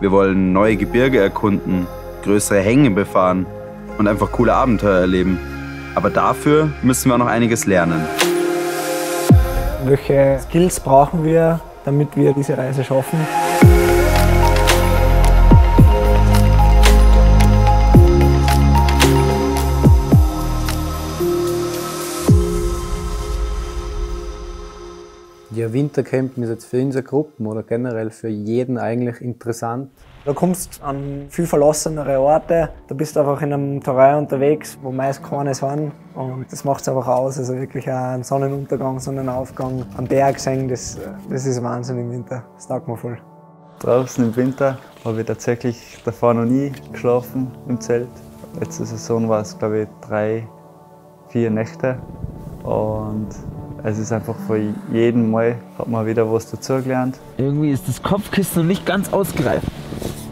Wir wollen neue Gebirge erkunden, größere Hänge befahren und einfach coole Abenteuer erleben. Aber dafür müssen wir auch noch einiges lernen. Welche Skills brauchen wir, damit wir diese Reise schaffen? Ja, Wintercampen ist jetzt für unsere Gruppen oder generell für jeden eigentlich interessant. Da kommst du an viel verlassenere Orte, da bist du einfach in einem Terrain unterwegs, wo meist keine sind. Und das macht es einfach aus. Also wirklich auch einen Sonnenuntergang, Sonnenaufgang am Berg sehen, das ist Wahnsinn im Winter. Das taugt mir voll. Draußen im Winter habe ich tatsächlich davor noch nie geschlafen im Zelt. Letzte Saison war es, glaube ich, 3, 4 Nächte. Und es ist einfach von jedem Mal hat man wieder was dazugelernt. Irgendwie ist das Kopfkissen noch nicht ganz ausgereift.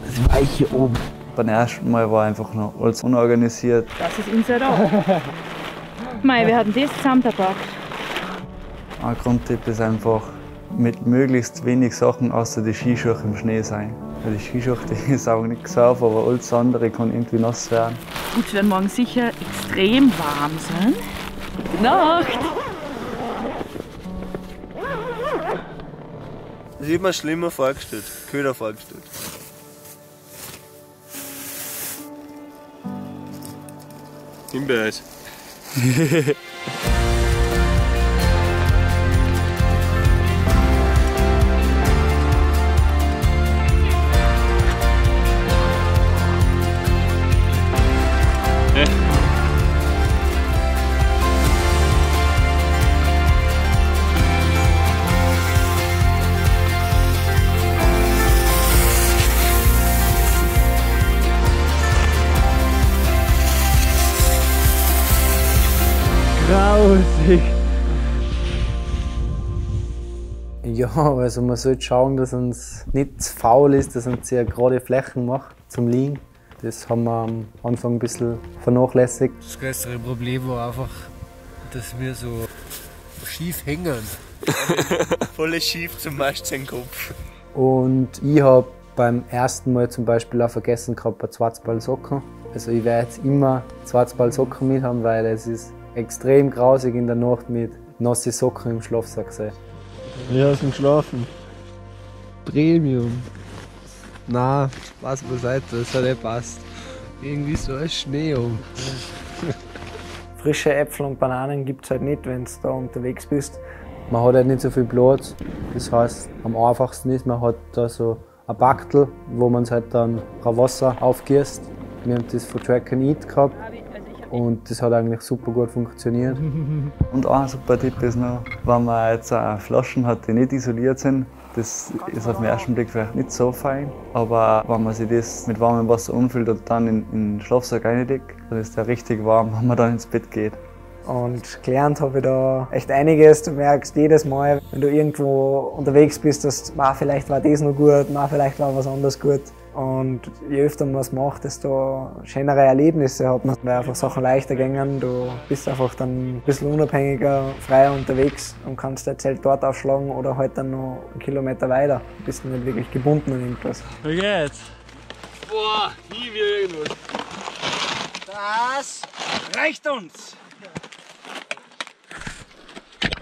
Das weich hier oben. Beim ersten Mal war einfach noch alles unorganisiert. Das ist unser Raum. Mei, wir hatten das zusammengepackt. Ein Grundtipp ist einfach, mit möglichst wenig Sachen außer die Skischuhe im Schnee sein. Weil die Skischuhe, die saugen nicht auf, aber alles andere kann irgendwie nass werden. Gut, es werden morgen sicher extrem warm sein. Gute Nacht! Das ist immer schlimmer vorgestellt, köder vorgestellt. Himbeereis. Grausig. Ja, also man sollte schauen, dass uns nicht zu faul ist, dass uns sehr gerade Flächen macht zum Liegen. Das haben wir am Anfang ein bisschen vernachlässigt. Das größere Problem war einfach, dass wir so schief hängen. Voll schief zum meisten Kopf. Und ich habe beim ersten Mal zum Beispiel auch vergessen gehabt, ein Schwarzballsocken. Also ich werde jetzt immer Schwarzballsocken mit haben, weil es ist extrem grausig in der Nacht mit nassen Socken im Schlafsack sein. Wie hast du geschlafen? Premium. Na, Spaß beiseite, das hat nicht passt. Irgendwie so ein Schnee um. Frische Äpfel und Bananen gibt es halt nicht, wenn du da unterwegs bist. Man hat halt nicht so viel Platz. Das heißt, am einfachsten ist, man hat da so ein Backel, wo man es halt dann Wasser aufgießt. Wir haben das von Track and Eat gehabt und das hat eigentlich super gut funktioniert. Und ein super Tipp ist noch, wenn man jetzt Flaschen hat, die nicht isoliert sind. Das ist auf den ersten Blick vielleicht nicht so fein, aber wenn man sich das mit warmem Wasser umfüllt und dann in den Schlafsack reinlegt, dann ist der richtig warm, wenn man dann ins Bett geht. Und gelernt habe ich da echt einiges. Du merkst jedes Mal, wenn du irgendwo unterwegs bist, dass vielleicht war das noch gut, vielleicht war was anderes gut. Und je öfter man es macht, desto schönere Erlebnisse hat man, weil einfach Sachen leichter gehen. Du bist einfach dann ein bisschen unabhängiger, freier unterwegs und kannst dein Zelt dort aufschlagen oder halt dann noch einen Kilometer weiter. Du bist nicht wirklich gebunden an irgendwas. Wie geht's? Boah, nie wieder irgendwas. Das reicht uns!